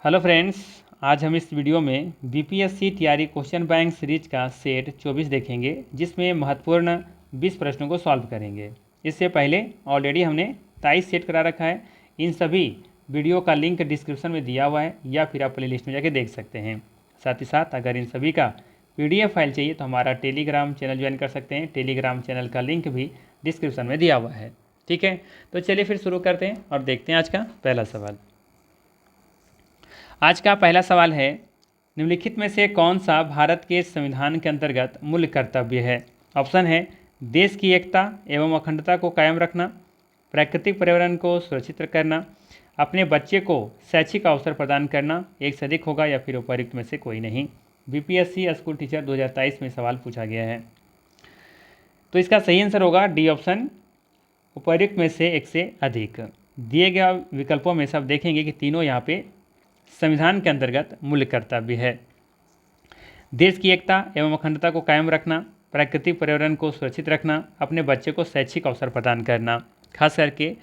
Hello friends, आज हम इस वीडियो में बीपीएससी तैयारी क्वेश्चन बैंक सीरीज का सेट 24 देखेंगे, जिसमें महत्वपूर्ण 20 प्रश्नों को सॉल्व करेंगे। इससे पहले ऑलरेडी हमने 23 सेट करा रखा है। इन सभी वीडियो का लिंक डिस्क्रिप्शन में दिया हुआ है या फिर आप प्लेलिस्ट में जाके देख सकते हैं। साथ ही साथ अगर इन सभी का PDF फाइल चाहिए तो हमारा टेलीग्राम चैनल ज्वाइन कर सकते हैं। टेलीग्राम चैनल का लिंक भी डिस्क्रिप्शन में दिया हुआ है। ठीक है, तो चलिए फिर शुरू करते हैं और देखते हैं आज का पहला सवाल। आज का पहला सवाल है, निम्नलिखित में से कौन सा भारत के संविधान के अंतर्गत मूल कर्तव्य है। ऑप्शन है देश की एकता एवं अखंडता को कायम रखना, प्राकृतिक पर्यावरण को सुरक्षित करना, अपने बच्चे को शैक्षिक अवसर प्रदान करना, एक से अधिक होगा या फिर उपर्युक्त में से कोई नहीं। बीपीएससी स्कूल टीचर 2023 में सवाल पूछा गया है। तो इसका सही आंसर होगा डी ऑप्शन, उपर्युक्त में से एक से अधिक। दिए गए विकल्पों में सब देखेंगे कि तीनों यहाँ पे संविधान के अंतर्गत मूल कर्तव्य है। देश की एकता एवं अखंडता को कायम रखना, प्राकृतिक पर्यावरण को सुरक्षित रखना, अपने बच्चे को शैक्षिक अवसर प्रदान करना। खास करके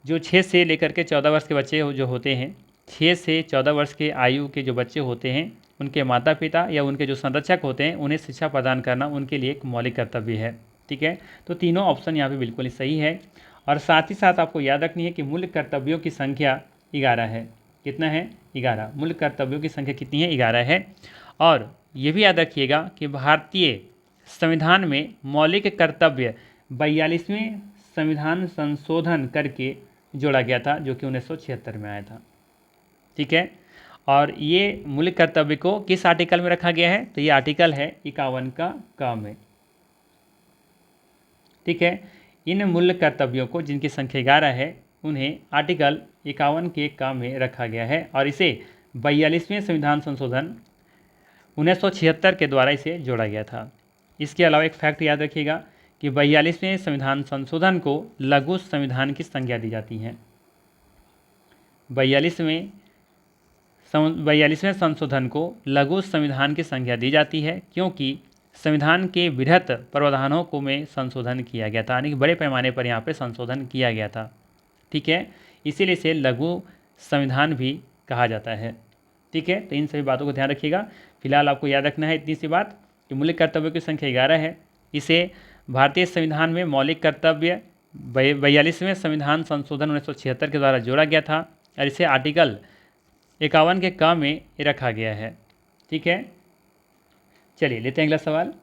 जो 6 से लेकर के 14 वर्ष के बच्चे जो होते हैं, 6 से 14 वर्ष के आयु के जो बच्चे होते हैं, उनके माता पिता या उनके जो संरक्षक होते हैं, उन्हें शिक्षा प्रदान करना उनके लिए एक मौलिक कर्तव्य है। ठीक है, तो तीनों ऑप्शन यहाँ पे बिल्कुल सही है। और साथ ही साथ आपको याद रखनी है कि मूल कर्तव्यों की संख्या 11 है। कितना है? 11। मूल कर्तव्यों की संख्या कितनी है? 11 है। और ये भी याद रखिएगा कि भारतीय संविधान में मौलिक कर्तव्य 42वें संविधान संशोधन करके जोड़ा गया था, जो कि 1976 में आया था। ठीक है, और ये मूल कर्तव्य को किस आर्टिकल में रखा गया है? तो ये आर्टिकल है 51 का क में। ठीक है, इन मूल कर्तव्यों को जिनकी संख्या 11 है, उन्हें आर्टिकल 51 के क में रखा गया है और इसे 42वें संविधान संशोधन 1976 के द्वारा इसे जोड़ा गया था। इसके अलावा एक फैक्ट याद रखिएगा कि 42वें संविधान संशोधन को लघु संविधान की संज्ञा दी जाती है। 42वें संशोधन को लघु संविधान की संज्ञा दी जाती है, क्योंकि संविधान के बृहत प्रावधानों को में संशोधन किया गया था, यानी कि बड़े पैमाने पर यहाँ पे संशोधन किया गया था। ठीक है, इसीलिए इसे लघु संविधान भी कहा जाता है। ठीक है, तो इन सभी बातों को ध्यान रखिएगा। फिलहाल आपको याद रखना है इतनी सी बात कि मूल कर्तव्यों की संख्या 11 है। इसे भारतीय संविधान में मौलिक कर्तव्य 42वें संविधान संशोधन 1976 के द्वारा जोड़ा गया था और इसे आर्टिकल 51 के क में रखा गया है। ठीक है, चलिए लेते हैं अगला सवाल।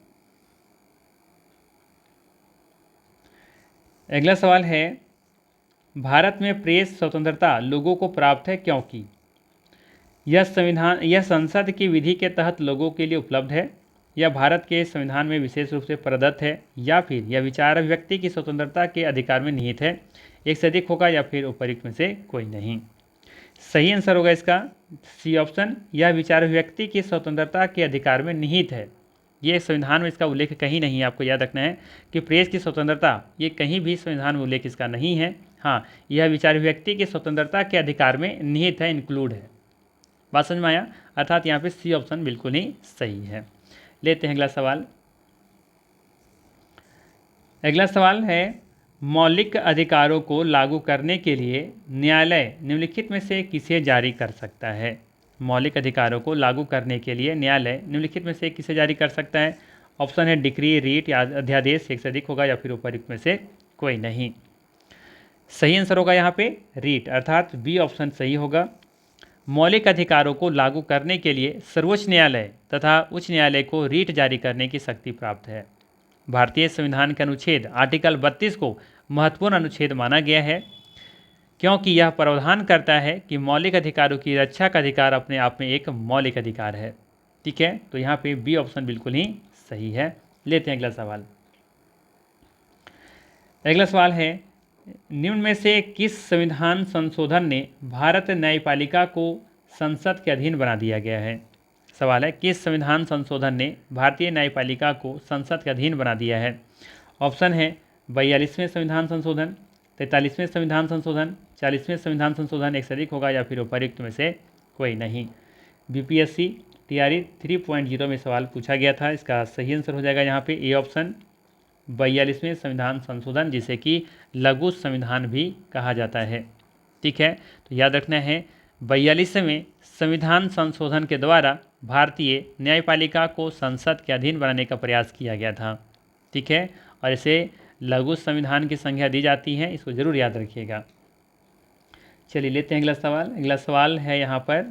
अगला सवाल है, भारत में प्रेस स्वतंत्रता लोगों को प्राप्त है क्योंकि यह संसद की विधि के तहत लोगों के लिए उपलब्ध है, यह भारत के संविधान में विशेष रूप से प्रदत्त है, या फिर यह विचार अभिव्यक्ति की स्वतंत्रता के अधिकार में निहित है, एक से अधिक होगा या फिर उपर्युक्त में से कोई नहीं। सही आंसर होगा इसका सी ऑप्शन, यह विचार अभिव्यक्ति की स्वतंत्रता के अधिकार में निहित है। ये संविधान में इसका उल्लेख कहीं नहीं है। आपको याद रखना है कि प्रेस की स्वतंत्रता ये कहीं भी संविधान में उल्लेख इसका नहीं है। हाँ, यह विचार अभिव्यक्ति की स्वतंत्रता के अधिकार में निहित है, इंक्लूड है। बात समझ में आया? अर्थात यहाँ पे सी ऑप्शन बिल्कुल ही सही है। लेते हैं अगला सवाल। अगला सवाल है, मौलिक अधिकारों को लागू करने के लिए न्यायालय निम्नलिखित में से किसे जारी कर सकता है। मौलिक अधिकारों को लागू करने के लिए न्यायालय निम्नलिखित में से किसे जारी कर सकता है। ऑप्शन है डिक्री, रीट या अध्यादेश, एक से अधिक होगा या फिर उपर्युक्त में से कोई नहीं। सही आंसर होगा यहाँ पे रीट, अर्थात बी ऑप्शन सही होगा। मौलिक अधिकारों को लागू करने के लिए सर्वोच्च न्यायालय तथा उच्च न्यायालय को रीट जारी करने की शक्ति प्राप्त है। भारतीय संविधान के अनुच्छेद आर्टिकल 32 को महत्वपूर्ण अनुच्छेद माना गया है, क्योंकि यह प्रावधान करता है कि मौलिक अधिकारों की रक्षा का अधिकार अपने आप में एक मौलिक अधिकार है। ठीक है, तो यहाँ पे बी ऑप्शन बिल्कुल ही सही है। लेते हैं अगला सवाल। अगला सवाल है, निम्न में से किस संविधान संशोधन ने भारत न्यायपालिका को संसद के अधीन बना दिया गया है। सवाल है, किस संविधान संशोधन ने भारतीय न्यायपालिका को संसद के अधीन बना दिया है। ऑप्शन है 42वें संविधान संशोधन, 43वें संविधान संशोधन, 40वें संविधान संशोधन, एक से अधिक होगा या फिर उपर्युक्त में से कोई नहीं। बीपीएससी तैयारी 3.0 में सवाल पूछा गया था। इसका सही आंसर हो जाएगा यहाँ पे ए ऑप्शन, 42वें संविधान संशोधन, जिसे कि लघु संविधान भी कहा जाता है। ठीक है, तो याद रखना है 42वें संविधान संशोधन के द्वारा भारतीय न्यायपालिका को संसद के अधीन बनाने का प्रयास किया गया था। ठीक है, और इसे लघु संविधान की संज्ञा दी जाती है, इसको जरूर याद रखिएगा। चलिए लेते हैं अगला सवाल। अगला सवाल है यहाँ पर,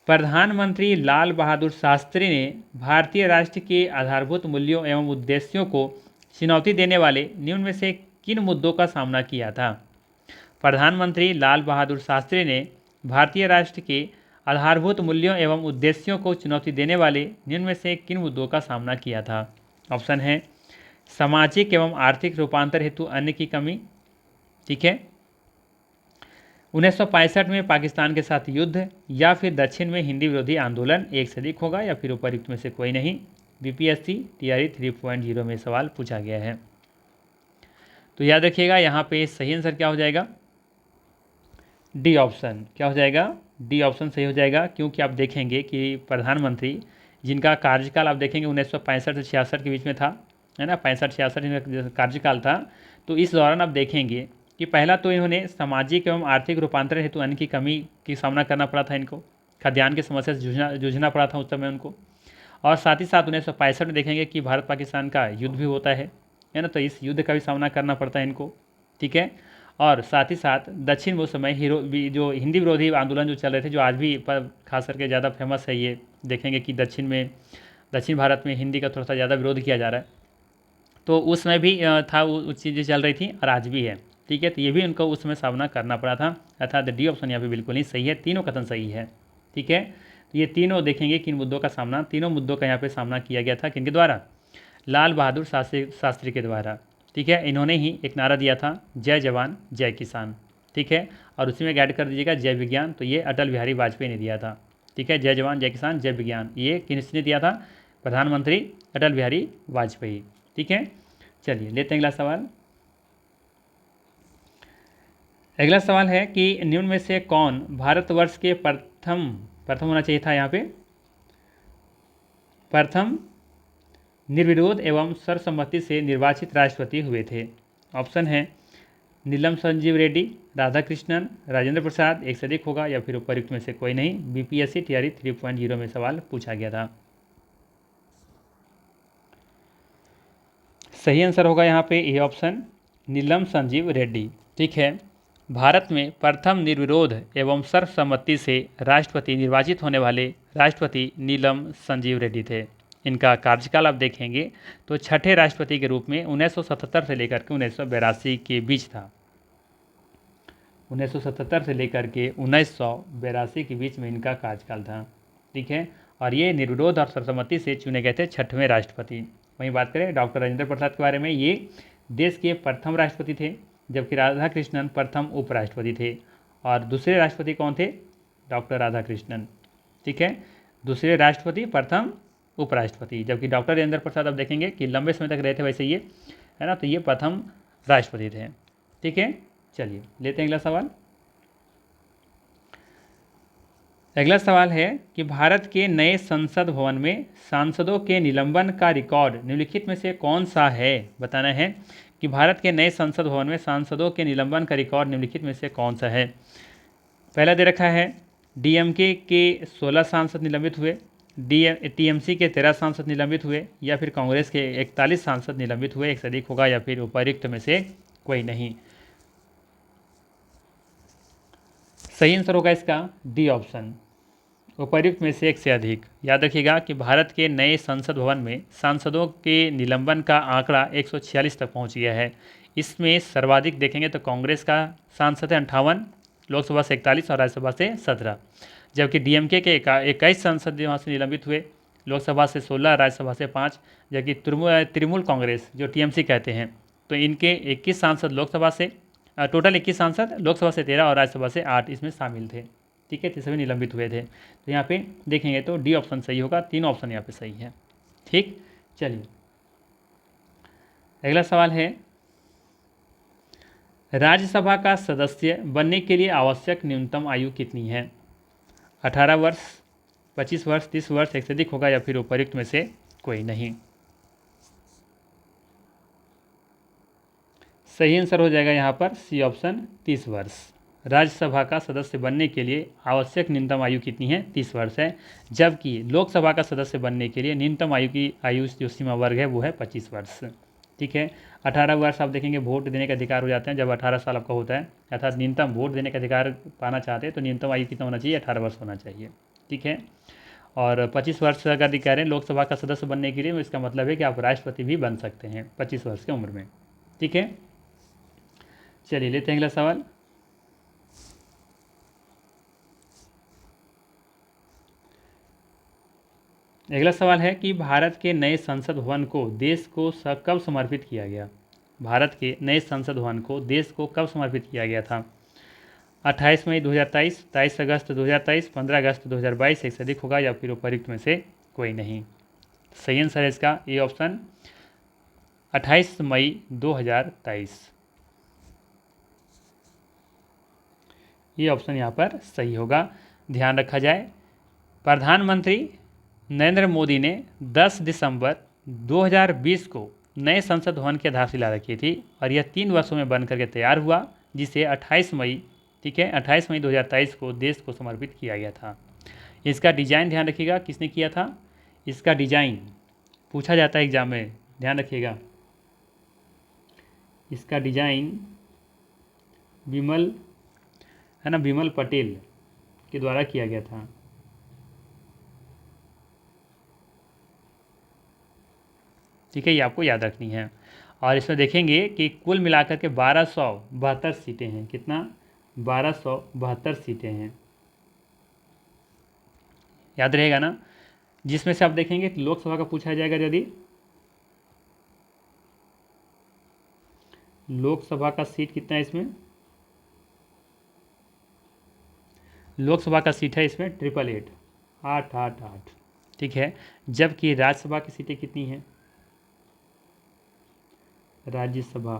प्रधानमंत्री लाल बहादुर शास्त्री ने भारतीय राष्ट्र के आधारभूत मूल्यों एवं उद्देश्यों को चुनौती देने वाले निम्न में से किन मुद्दों का सामना किया था? प्रधानमंत्री लाल बहादुर शास्त्री ने भारतीय राष्ट्र के आधारभूत मूल्यों एवं उद्देश्यों को चुनौती देने वाले निम्न में से किन मुद्दों का सामना किया था? ऑप्शन है सामाजिक एवं आर्थिक रूपांतर हेतु अन्न की कमी, ठीक है, 1965 में पाकिस्तान के साथ युद्ध, या फिर दक्षिण में हिंदी विरोधी आंदोलन, एक से अधिक होगा या फिर उपर्युक्त में से कोई नहीं। बीपीएससी टीआरई 3.0 में सवाल पूछा गया है। तो याद रखिएगा यहाँ पे सही आंसर क्या हो जाएगा? D option. क्या हो जाएगा? डी ऑप्शन सही हो जाएगा, क्योंकि आप देखेंगे कि प्रधानमंत्री जिनका कार्यकाल आप देखेंगे 1965 से 66 के बीच में था, है ना, 65-66 इनका कार्यकाल था। तो इस दौरान आप देखेंगे कि पहला तो इन्होंने सामाजिक एवं आर्थिक रूपांतरण हेतु अन्न की कमी की सामना करना पड़ा था, इनको खाद्यान्न की समस्या से जूझना पड़ा था उस समय उनको। और साथ ही साथ 1965 में देखेंगे कि भारत पाकिस्तान का युद्ध भी होता है ना, तो इस युद्ध का भी सामना करना पड़ता है इनको, ठीक है। और साथ ही साथ दक्षिण वो समय जो हिंदी विरोधी आंदोलन जो चल रहे थे, जो आज भी खास करके ज़्यादा फेमस है, ये देखेंगे कि दक्षिण भारत में हिंदी का थोड़ा सा ज़्यादा विरोध किया जा रहा है, तो उस समय भी था, वो चीज़ें चल रही थी और आज भी है, ठीक है। तो ये भी उनको उस समय सामना करना पड़ा था, अर्थात डी ऑप्शन यहाँ पे बिल्कुल ही सही है, तीनों कथन सही है, ठीक है। तो ये तीनों देखेंगे किन मुद्दों का सामना, तीनों मुद्दों का यहाँ पे सामना किया गया था, किनके द्वारा? लाल बहादुर शास्त्री के द्वारा, ठीक है। इन्होंने ही एक नारा दिया था, जय जवान जय किसान, ठीक है, और उसी में ऐड कर दीजिएगा जय विज्ञान, तो ये अटल बिहारी वाजपेयी ने दिया था, ठीक है। जय जवान जय किसान जय विज्ञान, ये किसने दिया था? प्रधानमंत्री अटल बिहारी वाजपेयी, ठीक है। चलिए लेते हैं अगला सवाल। अगला सवाल है कि निम्न में से कौन भारतवर्ष के प्रथम होना चाहिए था यहाँ पे, प्रथम निर्विरोध एवं सर्वसम्मति से निर्वाचित राष्ट्रपति हुए थे? ऑप्शन है नीलम संजीव रेड्डी, राधाकृष्णन, राजेंद्र प्रसाद, एक से अधिक होगा या फिर उपर्युक्त में से कोई नहीं। बीपीएससी टीआरई 3.0 में सवाल पूछा गया था। सही आंसर होगा यहाँ पे ए ऑप्शन, नीलम संजीव रेड्डी, ठीक है। भारत में प्रथम निर्विरोध एवं सर्वसम्मति से राष्ट्रपति निर्वाचित होने वाले राष्ट्रपति नीलम संजीव रेड्डी थे। इनका कार्यकाल आप देखेंगे तो छठे राष्ट्रपति के रूप में 1977 से लेकर के 1982 के बीच था, 1977 से लेकर के 1982 के बीच में इनका कार्यकाल था, ठीक है। और ये निर्विरोध और सर्वसम्मति से चुने गए थे छठवें राष्ट्रपति। वहीं बात करें डॉक्टर राजेंद्र प्रसाद के बारे में, ये देश के प्रथम राष्ट्रपति थे, जबकि राधाकृष्णन प्रथम उपराष्ट्रपति थे। और दूसरे राष्ट्रपति कौन थे? डॉक्टर राधाकृष्णन, ठीक है, दूसरे राष्ट्रपति प्रथम उपराष्ट्रपति, जबकि डॉक्टर राजेंद्र प्रसाद आप देखेंगे कि लंबे समय तक रहे थे, वैसे ये है ना, तो ये प्रथम राष्ट्रपति थे, ठीक है। चलिए लेते हैं अगला सवाल। अगला सवाल है कि भारत के नए संसद भवन में सांसदों के निलंबन का रिकॉर्ड निम्नलिखित में से कौन सा है? बताना है कि भारत के नए संसद भवन में सांसदों के निलंबन का रिकॉर्ड निम्नलिखित में से कौन सा है? पहला दे रखा है डीएमके के 16 सांसद निलंबित हुए, टीएमसी के 13 सांसद निलंबित हुए, या फिर कांग्रेस के 41 सांसद निलंबित हुए, एक से अधिक होगा या फिर उपर्युक्त में से कोई नहीं। सही आंसर होगा इसका डी ऑप्शन, उपर्युक्त में से एक से अधिक। याद रखिएगा कि भारत के नए संसद भवन में सांसदों के निलंबन का आंकड़ा 146 तक पहुंच गया है। इसमें सर्वाधिक देखेंगे तो कांग्रेस का सांसद है 58, लोकसभा से 41 और राज्यसभा से 17, जबकि डीएमके के 21 सांसद वहाँ से निलंबित हुए, लोकसभा से 16, राज्यसभा से 5, जबकि तृणमूल कांग्रेस जो टीएमसी कहते हैं, तो इनके 21 सांसद लोकसभा से, टोटल 21 सांसद, लोकसभा से 13 और राज्यसभा से 8 इसमें शामिल थे, ठीक है। तो सभी निलंबित हुए थे। तो यहाँ पे देखेंगे तो डी ऑप्शन सही होगा, तीनों ऑप्शन यहाँ पे सही है, ठीक। चलिए अगला सवाल है, राज्यसभा का सदस्य बनने के लिए आवश्यक न्यूनतम आयु कितनी है? 18 वर्ष, 25 वर्ष, 30 वर्ष, एक से अधिक होगा या फिर उपर्युक्त में से कोई नहीं। सही आंसर हो जाएगा यहाँ पर सी ऑप्शन, 30 वर्ष, राज्यसभा का सदस्य बनने के लिए आवश्यक न्यूनतम आयु कितनी है? 30 वर्ष है। जबकि लोकसभा का सदस्य बनने के लिए न्यूनतम आयु की जो सीमा वर्ग है वो है 25 वर्ष। ठीक है, 18 वर्ष आप देखेंगे वोट देने का अधिकार हो जाते हैं जब 18 साल आपका होता है, अर्थात न्यूनतम वोट देने का अधिकार पाना चाहते हैं तो न्यूनतम आयु कितना होना चाहिए? 18 वर्ष होना चाहिए। ठीक है, और 25 वर्ष का अधिकार है लोकसभा का सदस्य बनने के लिए, इसका मतलब है कि आप राष्ट्रपति भी बन सकते हैं 25 वर्ष की उम्र में। ठीक है, चलिए लेते हैं अगला सवाल। अगला सवाल है कि भारत के नए संसद भवन को देश को कब समर्पित किया गया? भारत के नए संसद भवन को देश को कब समर्पित किया गया था? 28 मई 2023, 23 अगस्त 2023, 15 अगस्त 2022, एक से अधिक होगा या फिर उपयुक्त में से कोई नहीं। सही आंसर है इसका ए ऑप्शन 28 मई 2023। ये ऑप्शन यहाँ पर सही होगा। ध्यान रखा जाए, प्रधानमंत्री नरेंद्र मोदी ने 10 दिसंबर 2020 को नए संसद भवन की आधारशिला रखी थी और यह 3 वर्षों में बन करके तैयार हुआ, जिसे 28 मई 2023 को देश को समर्पित किया गया था। इसका डिज़ाइन ध्यान रखिएगा किसने किया था? इसका डिज़ाइन पूछा जाता है एग्जाम में, ध्यान रखिएगा। इसका डिज़ाइन विमल पटेल के द्वारा किया गया था। ठीक है, ये आपको याद रखनी है। और इसमें देखेंगे कि कुल मिलाकर के 1272 सीटें हैं। कितना? 1272 सीटें हैं, याद रहेगा ना। जिसमें से आप देखेंगे लोकसभा का पूछा जाएगा, यदि लोकसभा का सीट कितना है इसमें? लोकसभा का सीट है इसमें 888। ठीक है, जबकि राज्यसभा की सीटें कितनी हैं? राज्यसभा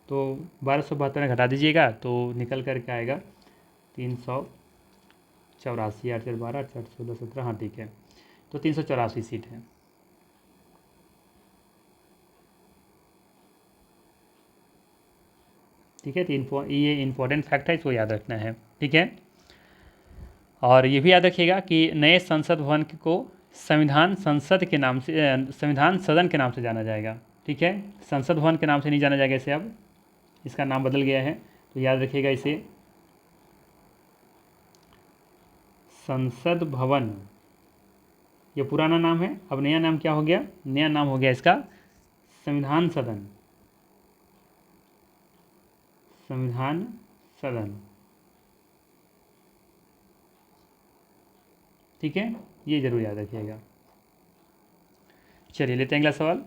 तो 1272 घटा दीजिएगा तो निकल कर के आएगा 384, 8 12 8 16 17, हाँ ठीक है, तो 384 सीट है। ठीक है, तो ये इंपॉर्टेंट फैक्ट है, इसको याद रखना है। ठीक है, और ये भी याद रखिएगा कि नए संसद भवन को संविधान सदन के नाम से जाना जाएगा। ठीक है, संसद भवन के नाम से नहीं जाना जाएगा इसे, अब इसका नाम बदल गया है, तो याद रखिएगा इसे संसद भवन, ये पुराना नाम है। अब नया नाम क्या हो गया? नया नाम हो गया इसका संविधान सदन। ठीक है, ये जरूर याद रखिएगा। चलिए लेते हैं अगला सवाल।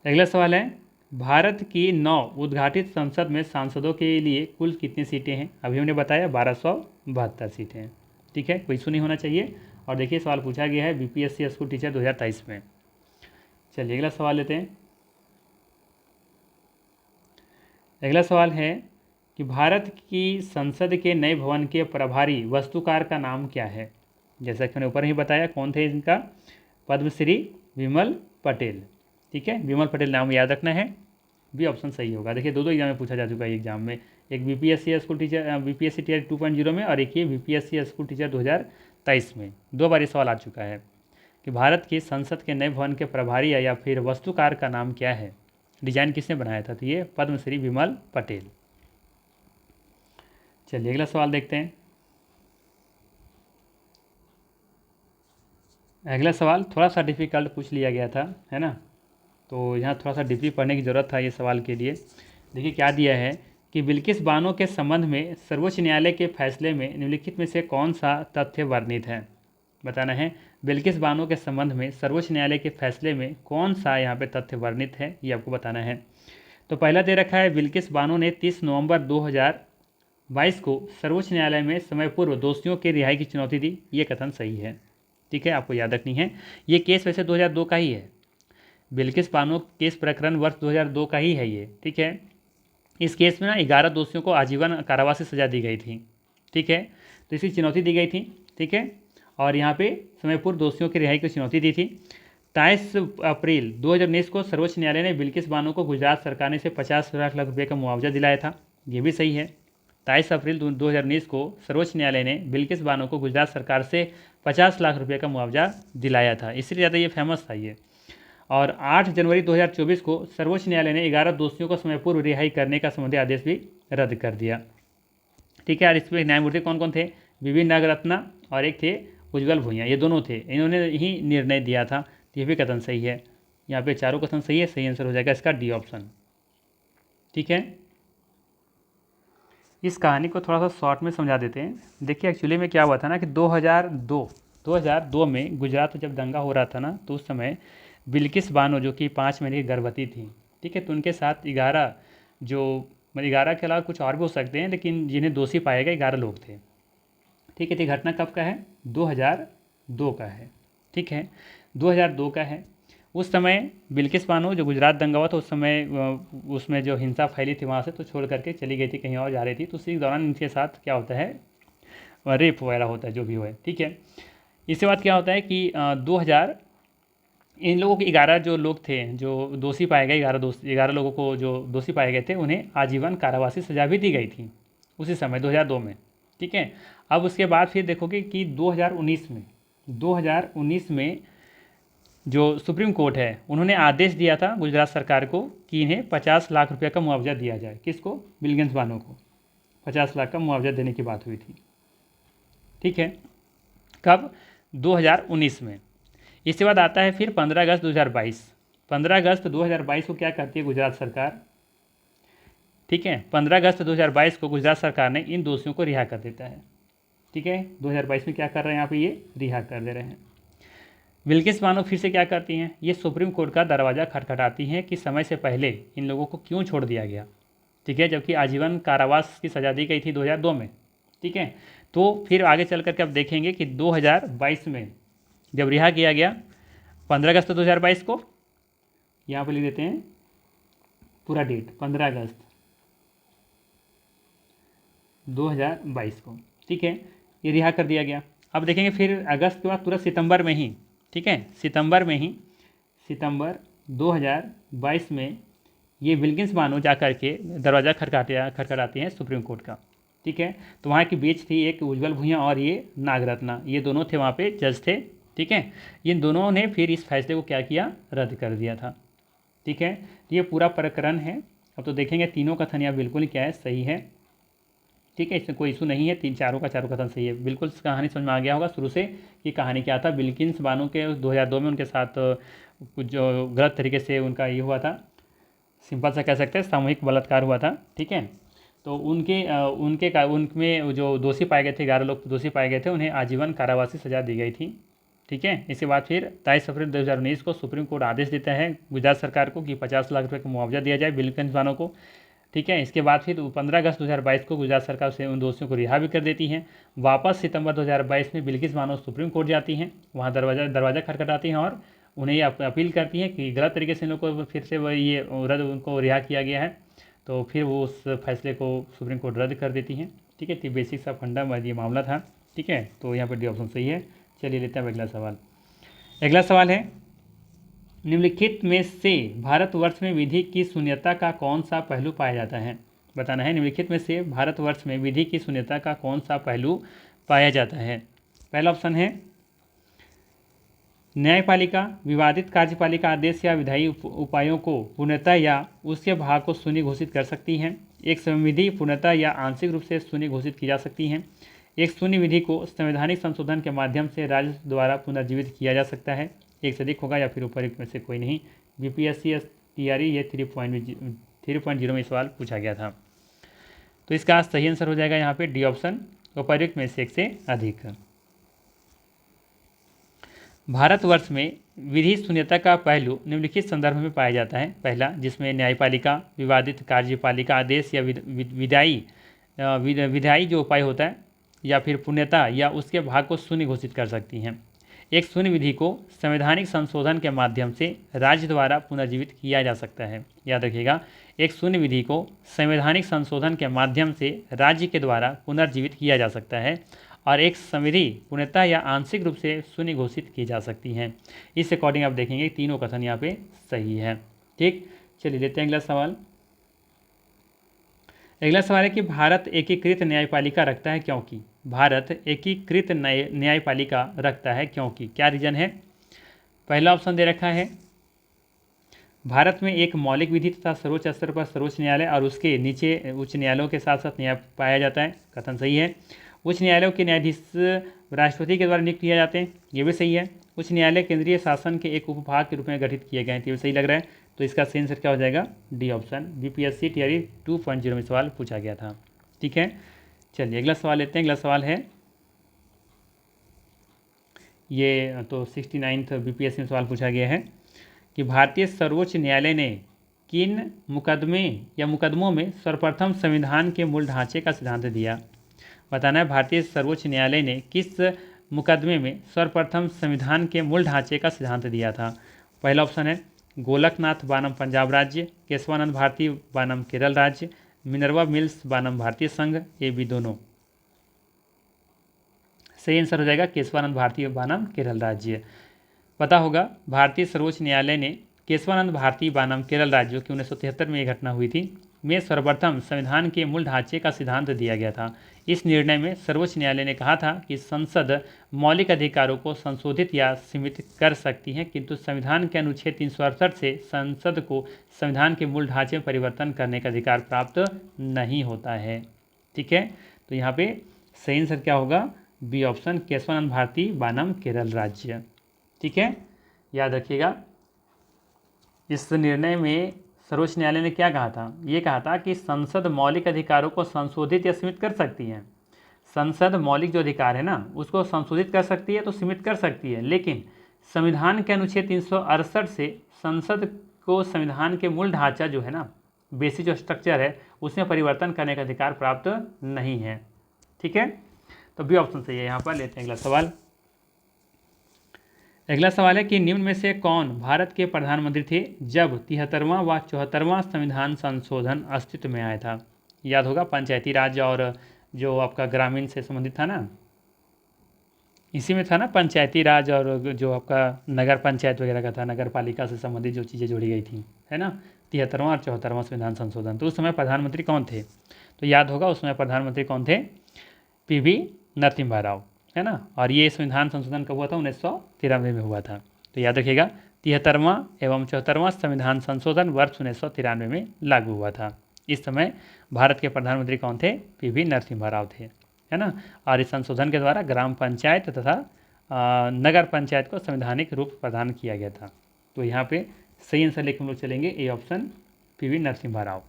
अगला सवाल है, भारत की 9 उद्घाटित संसद में सांसदों के लिए कुल कितनी सीटें हैं? अभी हमने बताया 1272 सीटें हैं। ठीक है, कोई इशू नहीं होना चाहिए। और देखिए सवाल पूछा गया है बीपीएससी स्कूल टीचर 2023 में। चलिए अगला सवाल लेते हैं। अगला सवाल है कि भारत की संसद के नए भवन के प्रभारी वास्तुकार का नाम क्या है? जैसा कि मैंने ऊपर ही बताया, कौन थे इनका? पद्मश्री विमल पटेल। ठीक है, विमल पटेल नाम याद रखना है, भी ऑप्शन सही होगा। देखिए दो एग्जाम में पूछा जा चुका है एग्जाम में, एक BPSC school teacher BPSC TR 2.0 में और एक ये बीपीएससी स्कूल टीचर 2023 में। 2 बार ये सवाल आ चुका है कि भारत की संसद के नए भवन के प्रभारी या फिर वास्तुकार का नाम क्या है, डिजाइन किसने बनाया था? तो ये पद्मश्री विमल पटेल। चलिए अगला सवाल देखते हैं। अगला सवाल थोड़ा सा डिफ़िकल्ट पूछ लिया गया था, है ना, तो यहाँ थोड़ा सा डीपली पढ़ने की ज़रूरत था ये सवाल के लिए। देखिए क्या दिया है कि बिल्किस बानो के संबंध में सर्वोच्च न्यायालय के फैसले में निम्नलिखित में से कौन सा तथ्य वर्णित है? बताना है, बिल्किस बानो के संबंध में सर्वोच्च न्यायालय के फैसले में कौन सा यहाँ पे तथ्य वर्णित है, ये आपको बताना है। तो पहला दे रखा है, बिल्किस बानो ने 30 नवंबर 2022 को सर्वोच्च न्यायालय में समय पूर्व दोषियों के रिहाई की चुनौती दी। ये कथन सही है। ठीक है, आपको याद रखनी है। ये केस वैसे 2002 का ही है, बिल्किस बानो केस प्रकरण वर्ष 2002 का ही है ये। ठीक है, इस केस में ना 11 दोषियों को आजीवन कारावास की सजा दी गई थी। ठीक है, तो इसकी चुनौती दी गई थी। ठीक है, और यहाँ पे समय पूर्व दोषियों की रिहाई की चुनौती दी थी। 23 अप्रैल 2019 को सर्वोच्च न्यायालय ने बिल्किस बानो को गुजरात सरकार ने से 50 लाख रुपए का मुआवजा दिलाया था। ये भी सही है। 23 अप्रैल 2019 को सर्वोच्च न्यायालय ने बिल्किस बानो को गुजरात सरकार से 50 लाख रुपए का मुआवजा दिलाया था, इसलिए ज़्यादा ये फेमस था ये। और 8 जनवरी 2024 को सर्वोच्च न्यायालय ने 11 दोषियों को समय पूर्व रिहाई करने का संबंधी आदेश भी रद्द कर दिया। ठीक है, और इसमें न्यायमूर्ति कौन कौन थे? वी नागरत्ना और एक थे उज्जवल भुइयाँ, ये दोनों थे, इन्होंने ही निर्णय दिया था। तो ये भी कथन सही है। यहाँ पे चारों कथन सही है, सही आंसर हो जाएगा इसका डी ऑप्शन। ठीक है, इस कहानी को थोड़ा सा शॉर्ट में समझा देते हैं। देखिए एक्चुअली में क्या हुआ था ना कि 2002 में गुजरात में जब दंगा हो रहा था ना, तो उस समय बिल्किस बानो जो कि 5 महीने की गर्भवती थी, ठीक है, तो उनके साथ 11 जो 11 के अलावा कुछ और भी हो सकते हैं, लेकिन जिन्हें दोषी पाए गए 11 लोग थे। ठीक है, तो घटना कब का है? 2002 का है। ठीक है, 2002 का है। उस समय बिल्किस बानो जो गुजरात दंगा हुआ था उस समय उसमें जो हिंसा फैली थी वहाँ से तो छोड़ करके चली गई थी, कहीं और जा रही थी, तो उसी दौरान इनके साथ क्या होता है, रेप वगैरह होता है, जो भी हो। ठीक है, इसके बाद क्या होता है कि 2000 इन लोगों के 11 जो लोग थे जो दोषी पाए गए, 11 लोगों को जो दोषी पाए गए थे उन्हें आजीवन कारावासी सजा भी दी गई थी उसी समय 2002 में। ठीक है, अब उसके बाद फिर देखोगे कि 2019 में जो सुप्रीम कोर्ट है उन्होंने आदेश दिया था गुजरात सरकार को कि इन्हें 50 लाख रुपये का मुआवजा दिया जाए। किसको? बिल्किस बानो को 50 लाख का मुआवजा देने की बात हुई थी। ठीक है, कब? 2019 में। इसके बाद आता है फिर 15 अगस्त 2022। 15 अगस्त 2022 को क्या करती है गुजरात सरकार? ठीक है, 15 अगस्त 2022 को गुजरात सरकार ने इन दोषियों को रिहा कर देता है। ठीक है, 2022 में क्या कर रहे हैं यहाँ पे, ये रिहा कर दे रहे हैं। बिल्किस बानो फिर से क्या करती हैं, ये सुप्रीम कोर्ट का दरवाज़ा खटखटाती हैं कि समय से पहले इन लोगों को क्यों छोड़ दिया गया। ठीक है, जबकि आजीवन कारावास की सज़ा दी गई थी 2002 में। ठीक है, तो फिर आगे चल करके अब देखेंगे कि 2022 में जब रिहा किया गया 15 अगस्त 2022 को, यहाँ पर लिख देते हैं पूरा डेट 15 अगस्त 2022 को। ठीक है, ये रिहा कर दिया गया। अब देखेंगे फिर अगस्त के बाद तुरंत सितंबर में ही, ठीक है, सितंबर 2022 में ये बिल्किस बानो जा करके दरवाज़ा खटखटाते हैं सुप्रीम कोर्ट का। ठीक है, तो वहाँ की बेंच थी एक उज्जवल भुइयाँ और ये नागरत्ना, ये दोनों थे वहाँ पे जज थे। ठीक है, इन दोनों ने फिर इस फैसले को क्या किया, रद्द कर दिया था। ठीक है, ये पूरा प्रकरण है। अब तो देखेंगे तीनों कथन यहाँ बिल्कुल ही क्या है, सही है। ठीक है, इसमें कोई इशू नहीं है, चारों कथन सही है। बिल्कुल कहानी समझ में आ गया होगा शुरू से कि कहानी क्या था। बिल्किस बानो के 2002 में उनके साथ कुछ जो गलत तरीके से उनका ये हुआ था, सिंपल सा कह सकते हैं सामूहिक बलात्कार हुआ था। ठीक है, तो उनमें जो दोषी पाए गए थे, 11 लोग दोषी पाए गए थे, उन्हें आजीवन कारावासी सजा दी गई थी। ठीक है, इसके बाद फिर 23 अप्रैल 2019 को सुप्रीम कोर्ट आदेश देता है गुजरात सरकार को कि 50 लाख रुपये का मुआवजा दिया जाए बिल्किस बानो को। ठीक है, इसके बाद फिर 15 अगस्त 2022 को गुजरात सरकार से उन दोषियों को रिहा भी कर देती हैं। वापस सितंबर 2022 में बिल्किस बानो सुप्रीम कोर्ट जाती हैं, वहाँ दरवाज़ा खटखटाती हैं और उन्हें अपील करती हैं कि गलत तरीके से इन लोगों को फिर से ये उनको रिहा किया गया है, तो फिर वो उस फैसले को सुप्रीम कोर्ट रद्द कर देती हैं। ठीक है, तो बेसिक सा फंडा ये मामला था। ठीक है, तो यहाँ पर डी ऑप्शन सही है। चलिए लेते हैं अगला सवाल। अगला सवाल है, निम्नलिखित में से भारतवर्ष में विधि की शून्यता का कौन सा पहलू पाया जाता है? बताना है, निम्नलिखित में से भारतवर्ष में विधि की शून्यता का कौन सा पहलू पाया जाता है? पहला ऑप्शन है न्यायपालिका विवादित कार्यपालिका आदेश या विधायी उपायों को पूर्णतः या उसके भाग को शून्य घोषित कर सकती है। एक संविधि पूर्णतः या आंशिक रूप से शून्य घोषित की जा सकती है। एक शून्य विधि को संवैधानिक संशोधन के माध्यम से राज्य द्वारा पुनर्जीवित किया जा सकता है। एक से अधिक होगा या फिर उपयुक्त में से कोई नहीं। बीपीएससी टीआरई ये 3.0 में सवाल पूछा गया था। तो इसका सही आंसर हो जाएगा यहाँ पे डी ऑप्शन, उपयुक्त में से एक से अधिक। भारतवर्ष में विधि शून्यता का पहलू निम्नलिखित संदर्भ में पाया जाता है। पहला, जिसमें न्यायपालिका विवादित कार्यपालिका आदेश या विधायी जो उपाय होता है या फिर पूर्णता या उसके भाग को शून्य घोषित कर सकती हैं। एक शून्य विधि को संवैधानिक संशोधन के माध्यम से राज्य द्वारा पुनर्जीवित किया जा सकता है। याद रखिएगा, एक शून्य विधि को संवैधानिक संशोधन के माध्यम से राज्य के द्वारा पुनर्जीवित किया जा सकता है और एक संविधि पूर्णतः या आंशिक रूप से शून्य घोषित की जा सकती हैं। इस अकॉर्डिंग आप देखेंगे तीनों कथन यहाँ पे सही है। ठीक, चलिए लेते हैं अगला सवाल। अगला सवाल है कि भारत एकीकृत न्यायपालिका रखता है क्योंकि। भारत एकीकृत न्यायपालिका रखता है क्योंकि, क्या रीजन है। पहला ऑप्शन दे रखा है, भारत में एक मौलिक विधि तथा सर्वोच्च स्तर पर सर्वोच्च न्यायालय और उसके नीचे उच्च न्यायालयों के साथ साथ न्याय पाया जाता है, कथन सही है। उच्च न्यायालयों के न्यायाधीश राष्ट्रपति के द्वारा नियुक्त किए जाते हैं, ये भी सही है। उच्च न्यायालय केंद्रीय शासन के एक उपभाग के रूप में गठित किए गए हैं, तो ये सही लग रहा है। तो इसका सही आंसर क्या हो जाएगा, डी ऑप्शन। बीपीएससी टीआरई 2.0 में सवाल पूछा गया था। ठीक है, चलिए अगला सवाल लेते हैं। अगला सवाल है, ये तो 69th बीपीएससी में सवाल पूछा गया है कि भारतीय सर्वोच्च न्यायालय ने किन मुकदमे या मुकदमों में सर्वप्रथम संविधान के मूल ढांचे का सिद्धांत दिया। बताना है भारतीय सर्वोच्च न्यायालय ने किस मुकदमे में सर्वप्रथम संविधान के मूल ढांचे का सिद्धांत दिया था। पहला ऑप्शन है गोलकनाथ बनाम पंजाब राज्य, केशवानंद भारती बनाम केरल राज्य, मिनर्वा मिल्स बनाम भारतीय संघ, ये भी दोनों। सही आंसर हो जाएगा केशवानंद भारती बनाम केरल राज्य। पता होगा भारतीय सर्वोच्च न्यायालय ने केशवानंद भारती बनाम केरल राज्य, जो कि 1973 में ये घटना हुई थी, में सर्वप्रथम संविधान के मूल ढांचे का सिद्धांत दिया गया था। इस निर्णय में सर्वोच्च न्यायालय ने कहा था कि संसद मौलिक अधिकारों को संशोधित या सीमित कर सकती है, किंतु संविधान के अनुच्छेद 368 से संसद को संविधान के मूल ढांचे में परिवर्तन करने का अधिकार प्राप्त नहीं होता है। ठीक है, तो यहाँ पे सही आंसर क्या होगा, बी ऑप्शन, केशवानंद भारती बनाम केरल राज्य। ठीक है, याद रखिएगा। इस निर्णय में सर्वोच्च न्यायालय ने क्या कहा था, ये कहा था कि संसद मौलिक अधिकारों को संशोधित या सीमित कर सकती है। संसद मौलिक जो अधिकार है ना, उसको संशोधित कर सकती है तो सीमित कर सकती है, लेकिन संविधान के अनुच्छेद 368 से संसद को संविधान के मूल ढांचा जो है ना, बेसिक जो स्ट्रक्चर है, उसमें परिवर्तन करने का अधिकार प्राप्त नहीं है। ठीक है, तो बी ऑप्शन सही है। यहाँ पर लेते हैं अगला सवाल। अगला सवाल है कि निम्न में से कौन भारत के प्रधानमंत्री थे जब 73वां व 74वां संविधान संशोधन अस्तित्व में आया था। याद होगा पंचायती राज और जो आपका ग्रामीण से संबंधित था ना, इसी में था ना, पंचायती राज और जो आपका नगर पंचायत वगैरह का था, नगर पालिका से संबंधित जो चीज़ें जोड़ी गई थी, है ना, 73वां और 74वां संविधान संशोधन। तो उस समय प्रधानमंत्री कौन थे, तो याद होगा उस समय प्रधानमंत्री कौन थे, पीवी नरसिम्हा राव, है ना। और ये संविधान संशोधन कब हुआ था, 1993 में हुआ था। तो याद रखिएगा 73वां एवं 74वां संविधान संशोधन वर्ष 1993 में लागू हुआ था। इस समय भारत के प्रधानमंत्री कौन थे, पीवी नरसिम्हा राव थे, है ना। और इस संशोधन के द्वारा ग्राम पंचायत तथा नगर पंचायत को संवैधानिक रूप प्रदान किया गया था। तो यहाँ पे सही आंसर लेकर हम लोग चलेंगे, A option, PV Narasimha Rao.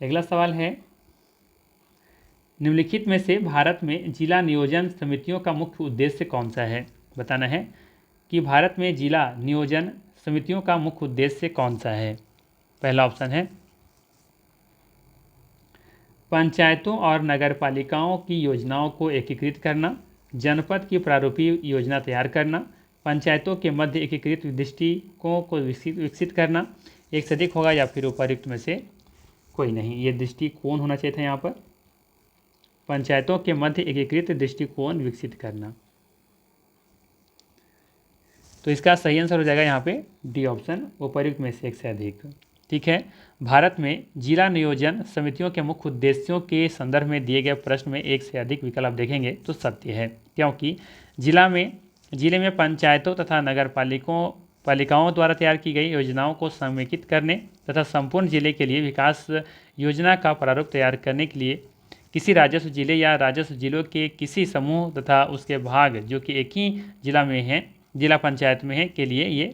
अगला सवाल है, निम्नलिखित में से भारत में जिला नियोजन समितियों का मुख्य उद्देश्य कौन सा है। बताना है कि भारत में जिला नियोजन समितियों का मुख्य उद्देश्य कौन सा है। पहला ऑप्शन है पंचायतों और नगरपालिकाओं की योजनाओं को एकीकृत करना, जनपद की प्रारूपीय योजना तैयार करना, पंचायतों के मध्य एकीकृत दृष्टिकोण को विकसित करना, एक से अधिक होगा या फिर उपर्युक्त में से कोई नहीं। ये दृष्टिकोण होना चाहिए था यहाँ पर, पंचायतों के मध्य एकीकृत दृष्टिकोण विकसित करना। तो इसका सही आंसर हो जाएगा यहाँ पे डी ऑप्शन, उपर्युक्त में से एक से अधिक। ठीक है, भारत में जिला नियोजन समितियों के मुख्य उद्देश्यों के संदर्भ में दिए गए प्रश्न में एक से अधिक विकल्प आप देखेंगे तो सत्य है, क्योंकि जिले में पंचायतों तथा नगर पालिकाओं द्वारा तैयार की गई योजनाओं को समेकित करने तथा संपूर्ण जिले के लिए विकास योजना का प्रारूप तैयार करने के लिए किसी राजस्व जिले या राजस्व जिलों के किसी समूह तथा उसके भाग जो कि एक ही जिला में है, जिला पंचायत में है, के लिए ये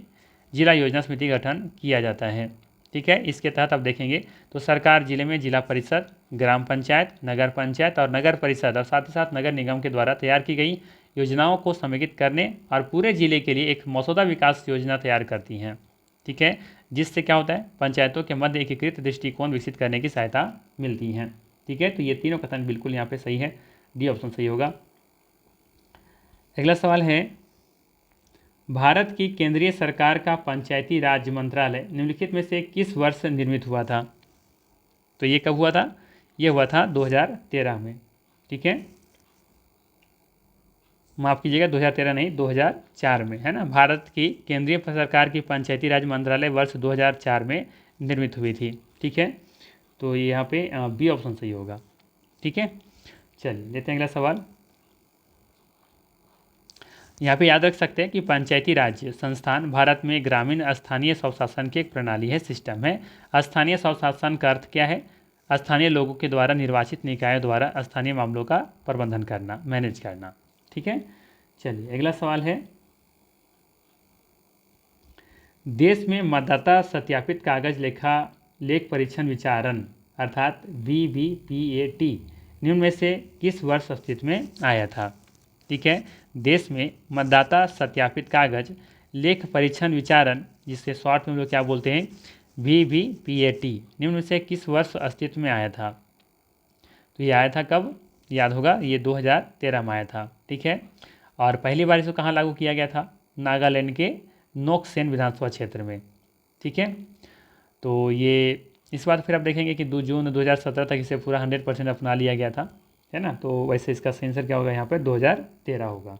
जिला योजना समिति गठन किया जाता है। ठीक है, इसके तहत आप देखेंगे तो सरकार जिले में जिला परिषद, ग्राम पंचायत, नगर पंचायत और नगर परिषद और साथ ही साथ नगर निगम के द्वारा तैयार की गई योजनाओं को समेकित करने और पूरे जिले के लिए एक मसौदा विकास योजना तैयार करती हैं। ठीक है, जिससे क्या होता है, पंचायतों के मध्य एकीकृत दृष्टिकोण विकसित करने की सहायता मिलती है। ठीक है, तो ये तीनों कथन बिल्कुल यहाँ पे सही है, डी ऑप्शन सही होगा। अगला सवाल है, भारत की केंद्रीय सरकार का पंचायती राज मंत्रालय निम्नलिखित में से किस वर्ष निर्मित हुआ था। तो ये कब हुआ था, ये हुआ था 2013 में। ठीक है, माफ़ कीजिएगा 2013 नहीं 2004 में, है ना। भारत की केंद्रीय सरकार की पंचायती राज मंत्रालय वर्ष 2004 में निर्मित हुई थी। ठीक है, तो ये यहाँ पे बी ऑप्शन सही होगा। ठीक है, चलिए लेते हैं अगला सवाल। यहाँ पे याद रख सकते हैं कि पंचायती राज संस्थान भारत में ग्रामीण स्थानीय स्वशासन की एक प्रणाली है, सिस्टम है। स्थानीय स्वशासन का अर्थ क्या है? स्थानीय लोगों के द्वारा निर्वाचित निकायों द्वारा स्थानीय मामलों का प्रबंधन करना, मैनेज करना। ठीक है, चलिए अगला सवाल है, देश में मतदाता सत्यापित कागज लेख परीक्षण विचारण अर्थात VVPAT निम्न में से किस वर्ष अस्तित्व में आया था? ठीक है, देश में मतदाता सत्यापित कागज लेख परीक्षण विचारण, जिससे शॉर्ट में हम लोग क्या बोलते हैं, VVPAT निम्न में से किस वर्ष अस्तित्व में आया था? तो ये आया था कब? याद होगा, ये 2013 में आया था। ठीक है, और पहली बार इसको कहाँ लागू किया गया था? नागालैंड के नोकसेन विधानसभा क्षेत्र में। ठीक है, तो ये इस बार फिर आप देखेंगे कि 2 जून 2017 तक इसे पूरा 100% अपना लिया गया था, है ना। तो वैसे इसका सेंसर क्या होगा यहाँ पर? 2013 होगा।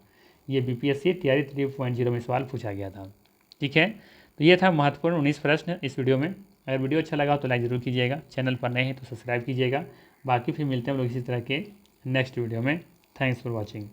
ये BPSC तैयारी 3.0 में सवाल पूछा गया था। ठीक है, तो ये था महत्वपूर्ण 19 प्रश्न इस वीडियो में। अगर वीडियो अच्छा लगा तो लाइक ज़रूर कीजिएगा, चैनल पर नए हैं तो सब्सक्राइब कीजिएगा। बाकी फिर मिलते हैं हम लोग इसी तरह के नेक्स्ट वीडियो में। Thanks for watching.